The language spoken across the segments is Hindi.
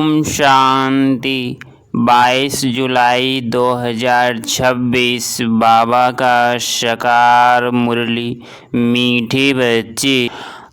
ओम शांति। 22 जुलाई 2026 बाबा का साकार मुरली। मीठे बच्चे,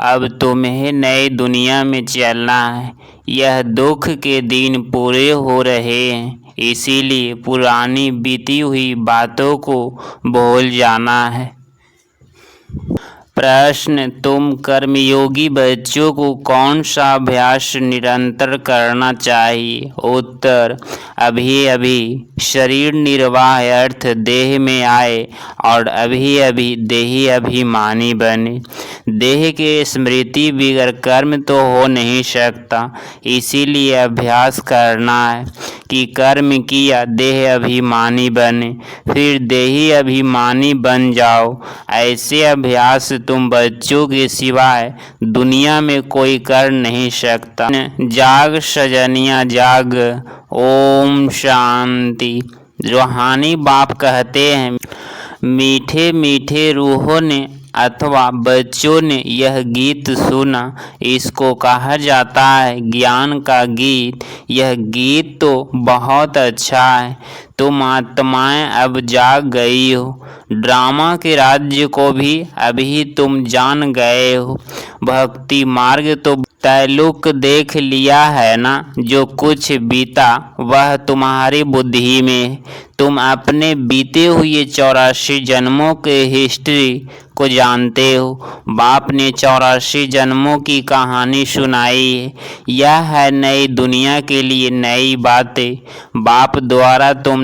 अब तुम्हें नई दुनिया में चलना है। यह दुख के दिन पूरे हो रहे हैं, इसीलिए पुरानी बीती हुई बातों को भूल जाना है। प्रश्न, तुम कर्मयोगी बच्चों को कौन सा अभ्यास निरंतर करना चाहिए? उत्तर, अभी अभी शरीर निर्वाह अर्थ देह में आए और अभी अभी देही अभिमानी बने। देह के स्मृति बिगर कर्म तो हो नहीं सकता, इसीलिए अभ्यास करना है कि कर्म किया देह अभिमानी बने, फिर देही अभिमानी बन जाओ। ऐसे अभ्यास तुम बच्चों के सिवाय दुनिया में कोई कर नहीं सकता। जाग सजनिया जाग। ओम शांति। रूहानी बाप कहते हैं, मीठे मीठे रूहों ने अथवा बच्चों ने यह गीत सुना, इसको कहा जाता है ज्ञान का गीत। यह गीत तो बहुत अच्छा है। तुम आत्माएं अब जाग गई हो, ड्रामा के राज्य को भी अभी तुम जान गए हो। भक्ति मार्ग तो तैलुक देख लिया है ना, जो कुछ बीता वह तुम्हारी बुद्धि में। तुम अपने बीते हुए 84 जन्मों के हिस्ट्री को जानते हो। बाप ने 84 जन्मों की कहानी सुनाई है। यह है नई दुनिया के लिए नई बातें। बाप द्वारा तुम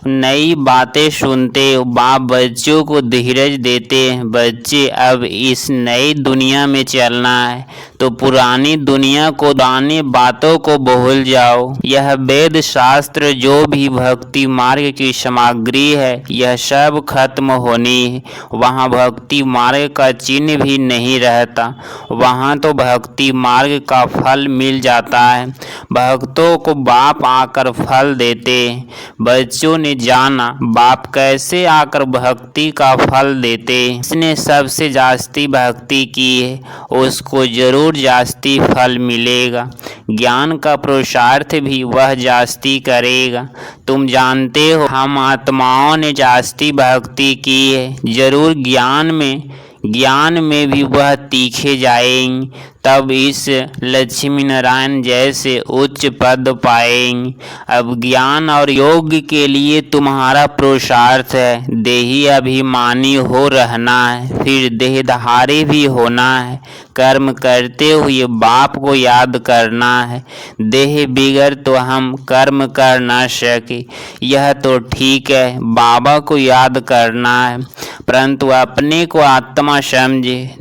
नई बातें सुनते हो। बाप बच्चों को धीरज देते हैं, बच्चे अब इस नई दुनिया में चलना है तो पुरानी दुनिया को, पुरानी बातों को भूल जाओ। यह वेद शास्त्र जो भी भक्ति मार्ग की सामग्री है, यह सब खत्म होनी है। वहाँ भक्ति मार्ग का चिन्ह भी नहीं रहता, वहाँ तो भक्ति मार्ग का फल मिल जाता है। भक्तों को बाप आकर फल देते हैं। बच्चों ने जाना बाप कैसे आकर भक्ति का फल देते। जिसने सबसे जास्ती भक्ति की है उसको जरूर जास्ती फल मिलेगा। ज्ञान का पुरुषार्थ भी वह जास्ती करेगा। तुम जानते हो हम आत्माओं ने जास्ती भक्ति की है, जरूर ज्ञान में भी वह तीखे जाएंगे, तब इस लक्ष्मी नारायण जैसे उच्च पद पाएंगे। अब ज्ञान और योग के लिए तुम्हारा पुरुषार्थ है देही अभिमानी हो रहना है, फिर देहधारी भी होना है। कर्म करते हुए बाप को याद करना है। देह बिगर तो हम कर्म कर ना सके, यह तो ठीक है। बाबा को याद करना है, परंतु अपने को आत्मा समझे।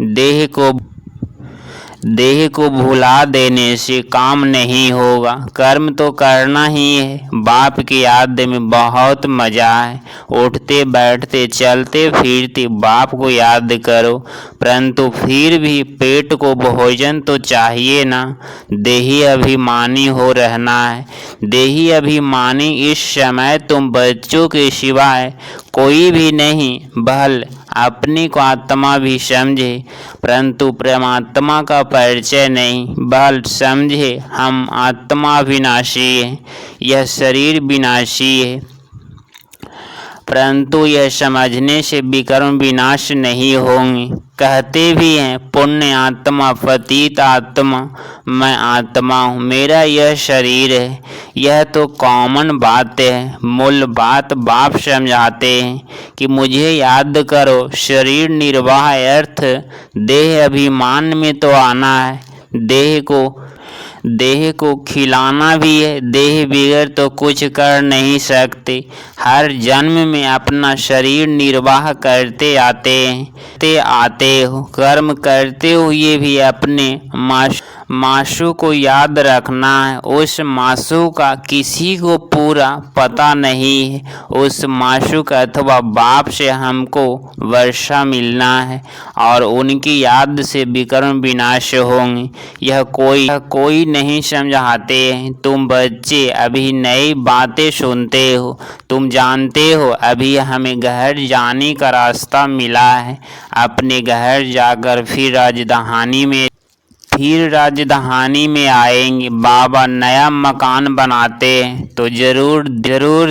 देह को भुला देने से काम नहीं होगा। कर्म तो करना ही है। बाप की याद में बहुत मजा है। उठते बैठते चलते फिरते बाप को याद करो, परंतु फिर भी पेट को भोजन तो चाहिए ना। देही अभिमानी हो रहना है। देही अभिमानी इस समय तुम बच्चों के सिवाय कोई भी नहीं, भल अपने को आत्मा भी समझे, परंतु परमात्मा का परिचय नहीं। भल समझे हम आत्मा विनाशी है, यह शरीर विनाशी है, परंतु यह समझने से विकर्म विनाश नहीं होंगे। कहते भी हैं पुण्य आत्मा पतित आत्मा, मैं आत्मा हूँ, मेरा यह शरीर है। यह तो कॉमन बात है। मूल बात बाप समझाते हैं कि मुझे याद करो। शरीर निर्वाह अर्थ देह अभिमान में तो आना है। देह को खिलाना भी है। देह बिगर तो कुछ कर नहीं सकते। हर जन्म में अपना शरीर निर्वाह करते आते हो। कर्म करते हुए भी अपने मासू को याद रखना है। उस मासू का किसी को पूरा पता नहीं है। उस मासू का अथवा बाप से हमको वर्षा मिलना है और उनकी याद से विकर्म विनाश होंगे। यह कोई नहीं समझाते हैं। तुम बच्चे अभी नई बातें सुनते हो। तुम जानते हो अभी हमें घर जाने का रास्ता मिला है। अपने घर जाकर फिर राजधानी में फिर राजधानी में आएंगे, बाबा नया मकान बनाते हैं तो जरूर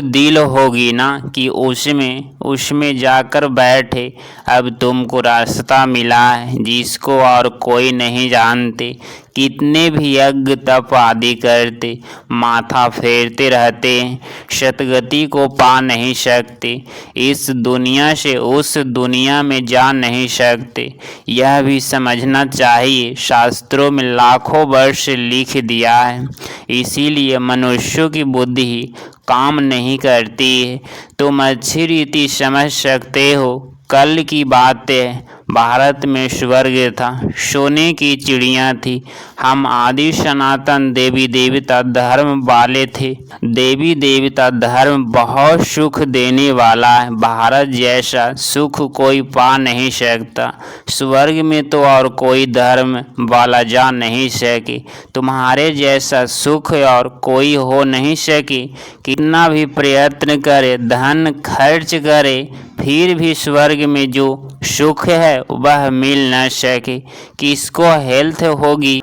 दिल होगी ना कि उसमें जाकर बैठे। अब तुमको रास्ता मिला है जिसको और कोई नहीं जानते। कितने भी यज्ञ तप आदि करते, माथा फेरते रहते हैं, सतगति को पा नहीं सकते, इस दुनिया से उस दुनिया में जा नहीं सकते। यह भी समझना चाहिए, शास्त्रों में लाखों वर्ष लिख दिया है, इसीलिए मनुष्यों की बुद्धि काम नहीं करती है। तुम अच्छी रीति समझ सकते हो। कल की बात है, भारत में स्वर्ग था, सोने की चिड़िया थी। हम आदि सनातन देवी देवता धर्म वाले थे। देवी देवता धर्म बहुत सुख देने वाला है। भारत जैसा सुख कोई पा नहीं सकता। स्वर्ग में तो और कोई धर्म वाला जा नहीं सके। तुम्हारे जैसा सुख और कोई हो नहीं सके। कितना भी प्रयत्न करे, धन खर्च करे, फिर भी स्वर्ग में जो सुख है वह मिल न सके। किसको हेल्थ होगी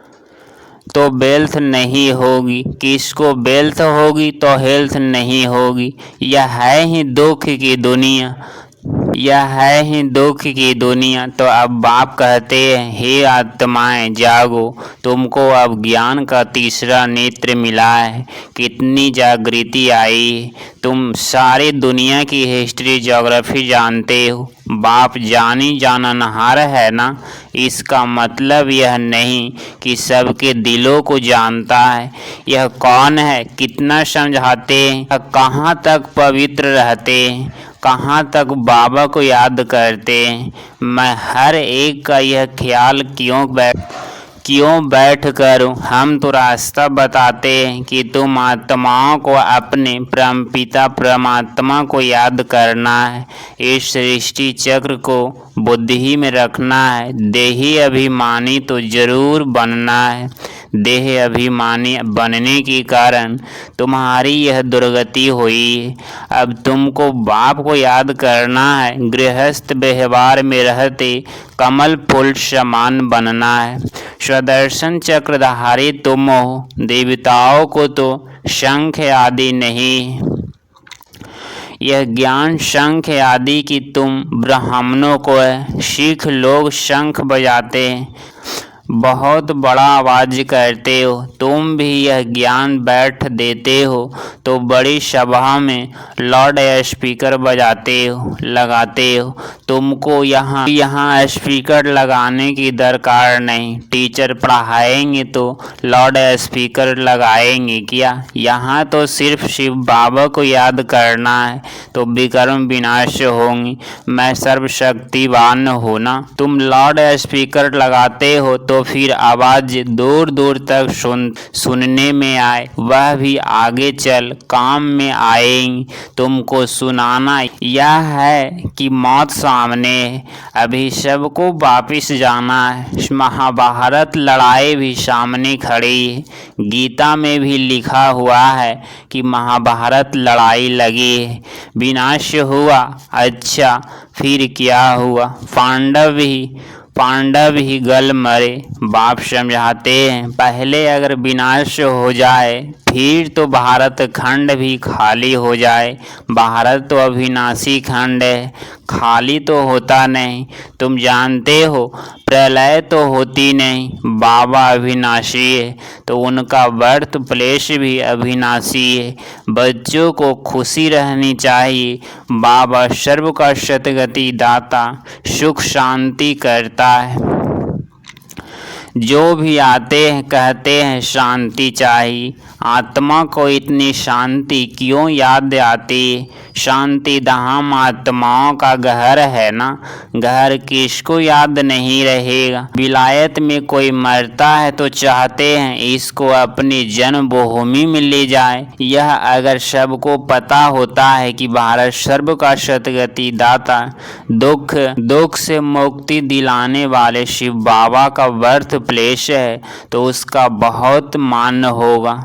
तो वेल्थ नहीं होगी, किसको वेल्थ होगी तो हेल्थ नहीं होगी। यह है ही दुख की दुनिया, यह है ही दुख की दुनिया। तो अब बाप कहते हैं, हे आत्माएं जागो, तुमको अब ज्ञान का तीसरा नेत्र मिला है। कितनी जागृति आई। तुम सारी दुनिया की हिस्ट्री ज्योग्राफी जानते हो। बाप जानी जाननहार है ना। इसका मतलब यह नहीं कि सबके दिलों को जानता है। यह कौन है, कितना समझाते हैं, कहाँ तक पवित्र रहते हैं, कहाँ तक बाबा को याद करते हैं। मैं हर एक का यह ख्याल क्यों बैठ करूं। हम तो रास्ता बताते हैं कि तुम आत्माओं को अपने परमपिता परमात्मा को याद करना है। इस सृष्टि चक्र को बुद्धि में रखना है। देही अभिमानी तो जरूर बनना है। देह अभिमानी बनने के कारण तुम्हारी यह दुर्गति हुई है। अब तुमको बाप को याद करना है। गृहस्थ व्यवहार में रहते कमल फूल समान बनना है। स्वदर्शन चक्रधारी तुम हो। देवताओं को तो शंख आदि नहीं, यह ज्ञान शंख आदि की तुम ब्राह्मणों को है। सिख लोग शंख बजाते हैं, बहुत बड़ा आवाज करते हो। तुम भी यह ज्ञान बैठ देते हो तो बड़ी सभा में लाउड स्पीकर लगाते हो। तुमको यहाँ स्पीकर लगाने की दरकार नहीं। टीचर पढ़ाएंगे तो लाउड स्पीकर लगाएंगे क्या। यहाँ तो सिर्फ शिव बाबा को याद करना है तो विकर्म विनाश होंगे। मैं सर्वशक्तिवान हूँ ना। तुम लाउड स्पीकर लगाते हो तो फिर आवाज दूर दूर तक सुनने में आए, वह भी आगे चल काम में आएंगी। तुमको सुनाना यह है कि मौत सामने है, अभी सबको वापिस जाना है। महाभारत लड़ाई भी सामने खड़ी है। गीता में भी लिखा हुआ है कि महाभारत लड़ाई लगी है, विनाश हुआ। अच्छा फिर क्या हुआ। पांडव ही गल मरे। बाप समझाते हैं, पहले अगर विनाश हो जाए फिर तो भारत खंड भी खाली हो जाए। भारत तो अविनाशी खंड है, खाली तो होता नहीं। तुम जानते हो प्रलय तो होती नहीं। बाबा अविनाशी है तो उनका बर्थ प्लेस भी अविनाशी है। बच्चों को खुशी रहनी चाहिए। बाबा सर्व का सतगति दाता, सुख शांति करता है। जो भी आते हैं कहते हैं शांति चाहिए। आत्मा को इतनी शांति क्यों याद आती। शांति धाम आत्माओं का घर है ना। घर किसको याद नहीं रहेगा। विलायत में कोई मरता है तो चाहते हैं इसको अपनी जन्मभूमि में ले जाए। यह अगर सबको पता होता है कि भारत सर्व का सतगति दाता, दुख से मुक्ति दिलाने वाले शिव बाबा का बर्थ प्लेस है तो उसका बहुत मान होगा।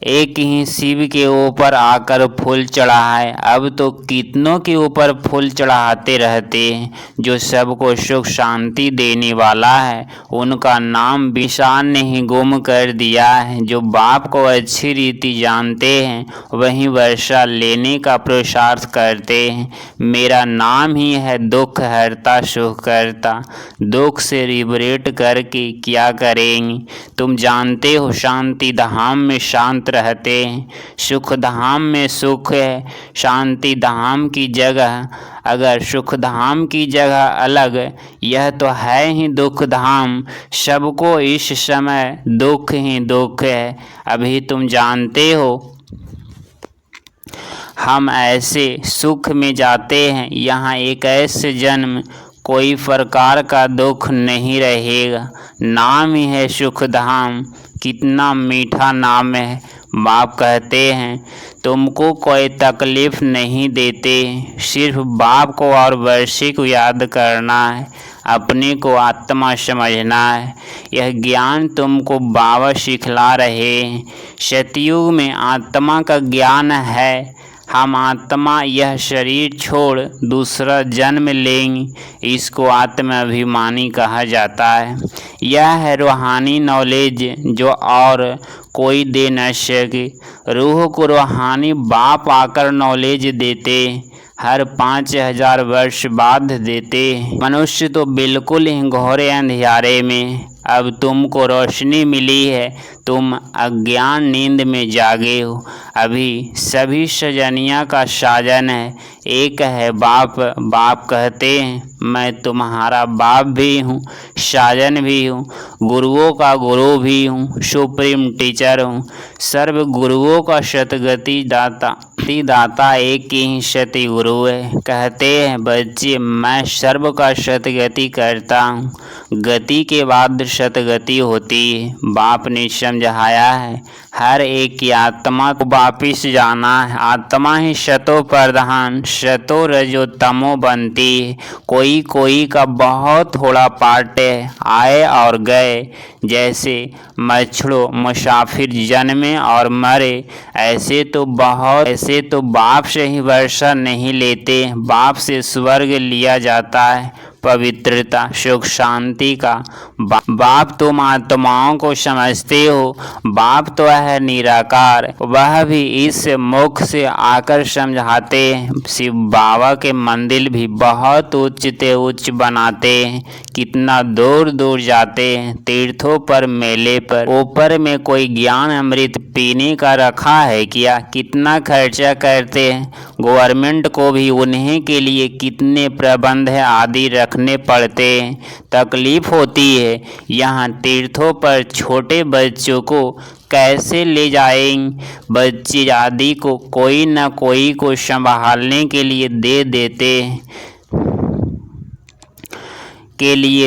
एक ही शिव के ऊपर आकर फूल चढ़ाए, अब तो कितनों के ऊपर फूल चढ़ाते रहते हैं। जो सबको सुख शांति देने वाला है, उनका नाम विशाल ने ही गुम कर दिया है। जो बाप को अच्छी रीति जानते हैं, वही वर्षा लेने का पुरुषार्थ करते हैं। मेरा नाम ही है दुख हरता सुख करता। दुख से रिबरेट करके क्या करेंगे? तुम जानते हो शांति धाम में शांत रहते हैं, सुख धाम में सुख है। शांति धाम की जगह अगर सुख धाम की जगह अलग, यह तो है ही दुख धाम। सबको इस समय दुख ही दुख है। अभी तुम जानते हो हम ऐसे सुख में जाते हैं, यहाँ एक ऐसे जन्म कोई प्रकार का दुख नहीं रहेगा। नाम ही है सुख धाम, कितना मीठा नाम है। बाप कहते हैं तुमको कोई तकलीफ नहीं देते, सिर्फ बाप को और वर्षी को याद करना है, अपने को आत्मा समझना है। यह ज्ञान तुमको बाबा सिखला रहे हैं। सतयुग में आत्मा का ज्ञान है। हम आत्मा यह शरीर छोड़ दूसरा जन्म लेंगे, इसको आत्माभिमानी कहा जाता है। यह है रूहानी नॉलेज जो और कोई दे न सके। रूह को रूहानी बाप आकर नॉलेज देते, हर 5000 वर्ष बाद देते। मनुष्य तो बिल्कुल ही घोरे अंधियारे में। अब तुमको रोशनी मिली है, तुम अज्ञान नींद में जागे हो। अभी सभी सजनिया का साजन है, एक है बाप। बाप कहते हैं मैं तुम्हारा बाप भी हूँ, साजन भी हूँ, गुरुओं का गुरु भी हूँ, सुप्रीम टीचर हूँ, सर्व गुरुओं का सतगति दाता एक ही सती गुरु है। कहते हैं बच्चे मैं सर्व का सतगति करता हूँ, गति के बाद सतगति होती है। बाप ने समझाया है हर एक की आत्मा को वापिस जाना है। आत्मा ही शतो प्रधान शतो रजो तमो बनती है। कोई का बहुत थोड़ा पार्ट है, आए और गए। जैसे मछड़ो मुसाफिर जन्मे और मरे, ऐसे तो बाप से ही वर्षा नहीं लेते, बाप से स्वर्ग लिया जाता है। पवित्रता सुख शांति का बाप तुम आत्माओं को समझते हो। बाप तो है निराकार, वह भी इस मुख से आकर समझाते हैं। शिव बाबा के मंदिर भी बहुत उच्च बनाते हैं, कितना दूर दूर जाते हैं तीर्थों पर मेले पर। ऊपर में कोई ज्ञान अमृत पीने का रखा है क्या? कितना खर्चा करते हैं। गवर्नमेंट को भी उन्हीं के लिए कितने प्रबंध आदि रखने पड़ते हैं, तकलीफ होती है। यहाँ तीर्थों पर छोटे बच्चों को कैसे ले जाएंगे? बच्चे आदि को कोई न कोई को संभालने के लिए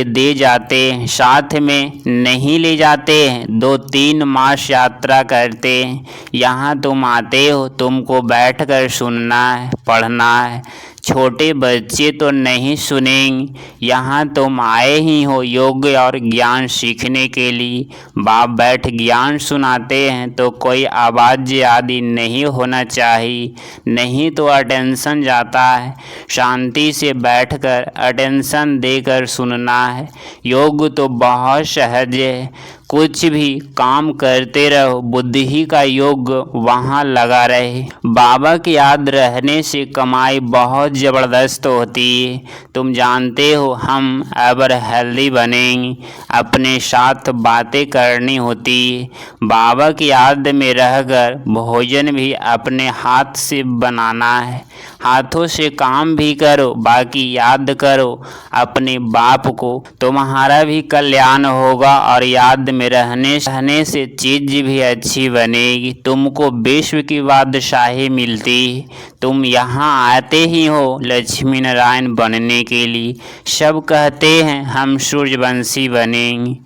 दे जाते हैं, साथ में नहीं ले जाते हैं। 2-3 मास यात्रा करते हैं। यहाँ तुम आते हो, तुमको बैठकर सुनना है, पढ़ना है। छोटे बच्चे तो नहीं सुनेंगे। यहाँ तुम आए ही हो योग और ज्ञान सीखने के लिए। बाप बैठ ज्ञान सुनाते हैं तो कोई आवाज़ आदि नहीं होना चाहिए, नहीं तो अटेंशन जाता है। शांति से बैठकर अटेंशन देकर सुनना है। योग तो बहुत सहज है, कुछ भी काम करते रहो, बुद्धि का योग वहाँ लगा रहे। बाबा की याद रहने से कमाई बहुत ज़बरदस्त होती है। तुम जानते हो हम अब हेल्दी बनेंगे, अपने साथ बातें करनी होती है। बाबा की याद में रहकर भोजन भी अपने हाथ से बनाना है। हाथों से काम भी करो, बाकी याद करो अपने बाप को, तुम्हारा भी कल्याण होगा। और याद में रहने से चीज़ भी अच्छी बनेगी। तुमको विश्व की बादशाही मिलती। तुम यहाँ आते ही हो लक्ष्मी नारायण बनने के लिए। सब कहते हैं हम सूर्यवंशी बनेंगे।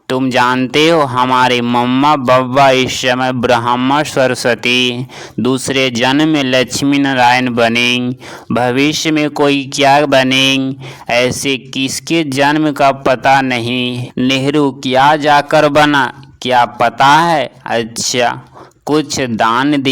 तुम जानते हो हमारे मम्मा बब्बा इस समय ब्रह्मा सरस्वती, दूसरे जन्म में लक्ष्मी नारायण बनेंगे, भविष्य में कोई क्या बनेंगे, ऐसे किसके जन्म का पता नहीं। नेहरू क्या जाकर बना क्या पता है? अच्छा कुछ दान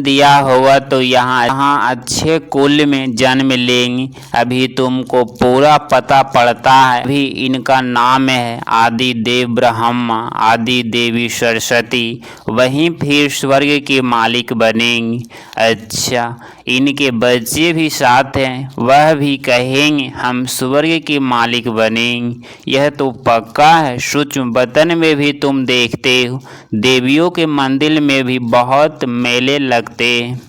दिया होगा तो यहाँ अच्छे कुल में जन्म लेंगे। अभी तुमको पूरा पता पड़ता है। अभी इनका नाम है आदि देव ब्रह्मा, आदि देवी सरस्वती, वहीं फिर स्वर्ग के मालिक बनेंगे। अच्छा, इनके बच्चे भी साथ हैं, वह भी कहेंगे हम स्वर्ग के मालिक बनेंगे। यह तो पक्का है। सूक्ष्म बतन में भी तुम देखते हो, देवियों के मंदिर में भी बहुत मेले लगते हैं।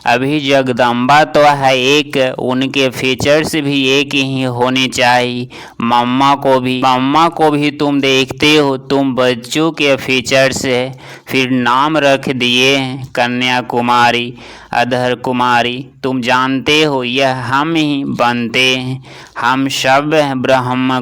अभी जगदम्बा तो है एक, उनके फीचर्स भी एक ही होने चाहिए। मम्मा को भी तुम देखते हो, तुम बच्चों के फीचर्स है। फिर नाम रख दिए हैं कन्याकुमारी, अधर कुमारी। तुम जानते हो यह हम ही बनते हैं। हम सब हैं ब्रह्मा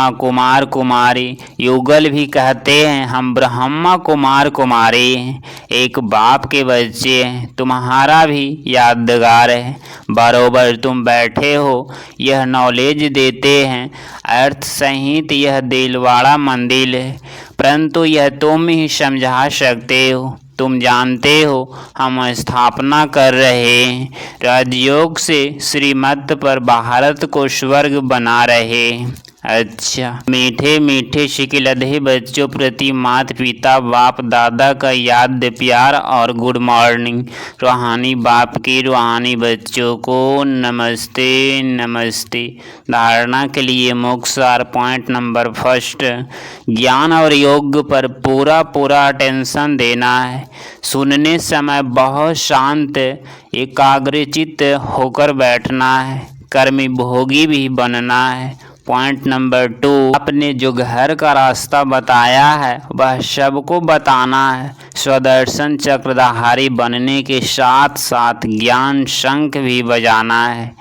कुमार कुमारी। युगल भी कहते हैं हम ब्रह्मा कुमार कुमारी हैं। एक बाप के बच्चे हैं। तुम्हारा भी यादगार है। बरोबर तुम बैठे हो, यह नॉलेज देते हैं। अर्थ सहित यह दिलवाड़ा मंदिर है, परंतु यह तुम ही समझा सकते हो। तुम जानते हो हम स्थापना कर रहे हैं राजयोग से श्रीमत पर भारत को स्वर्ग बना रहे हैं। अच्छा, मीठे मीठे शिकिलधे बच्चों प्रति माता पिता बाप दादा का याद प्यार और गुड मॉर्निंग। रूहानी बाप की रूहानी बच्चों को नमस्ते नमस्ते। धारणा के लिए मुख्य सार पॉइंट नंबर फर्स्ट, ज्ञान और योग पर पूरा अटेंशन देना है। सुनने समय बहुत शांत एकाग्रचित्त होकर बैठना है। कर्मी भोगी भी बनना है। पॉइंट नंबर 2, आपने जो घर का रास्ता बताया है वह सबको बताना है। स्वदर्शन चक्रधारी बनने के साथ साथ ज्ञान शंख भी बजाना है।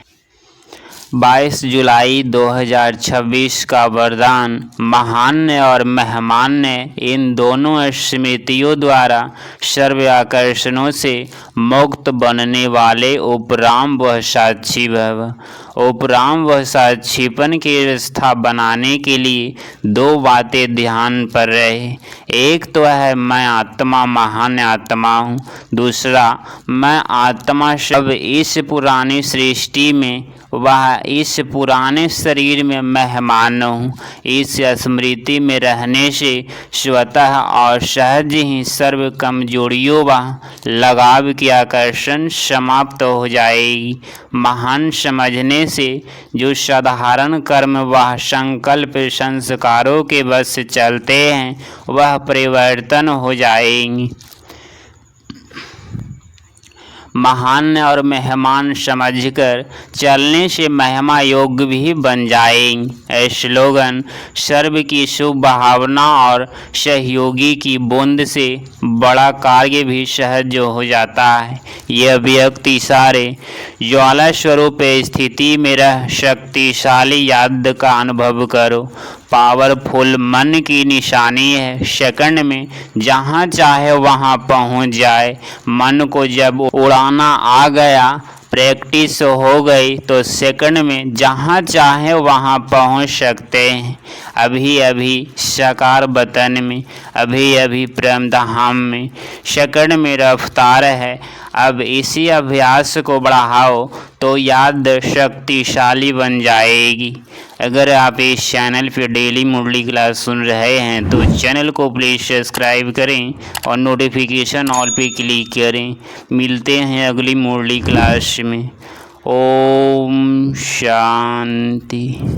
22 जुलाई 2026 का वरदान, महान्य और मेहमान्य इन दोनों स्मृतियों द्वारा सर्व आकर्षणों से मुक्त बनने वाले उपराम व साक्षी भव। उपराम व साक्षीपन की व्यवस्था बनाने के लिए 2 बातें ध्यान पर रहे। एक तो है मैं आत्मा महान आत्मा हूँ, दूसरा मैं आत्मा सब इस पुरानी सृष्टि में वह इस पुराने शरीर में मेहमान हूँ। इस स्मृति में रहने से स्वतः और सहज ही सर्व कमजोरियों व लगाव की आकर्षण समाप्त हो जाएगी। महान समझने से जो साधारण कर्म व संकल्प संस्कारों के बस चलते हैं वह परिवर्तन हो जाएंगी। महान और मेहमान समझकर चलने से महिमा योग भी बन जाएंगे। स्लोगन, सर्व की शुभ भावना और सहयोगी की बूंद से बड़ा कार्य भी सहज हो जाता है। यह व्यक्ति सारे ज्वाला स्वरूप स्थिति में रह शक्तिशाली याद का अनुभव करो। पावरफुल मन की निशानी है। सेकंड में जहाँ चाहे वहाँ पहुँच जाए। मन को जब उड़ाना आ गया, प्रैक्टिस हो गई तो सेकंड में जहाँ चाहे वहाँ पहुँच सकते हैं। अभी अभी साकार वतन में, अभी अभी प्रेम धाम में सेकंड में रफ्तार है। अब इसी अभ्यास को बढ़ाओ तो याद शक्तिशाली बन जाएगी। अगर आप इस चैनल पर डेली मुरली क्लास सुन रहे हैं तो चैनल को प्लीज़ सब्सक्राइब करें और नोटिफिकेशन ऑल पे क्लिक करें। मिलते हैं अगली मुरली क्लास में। ओम शांति।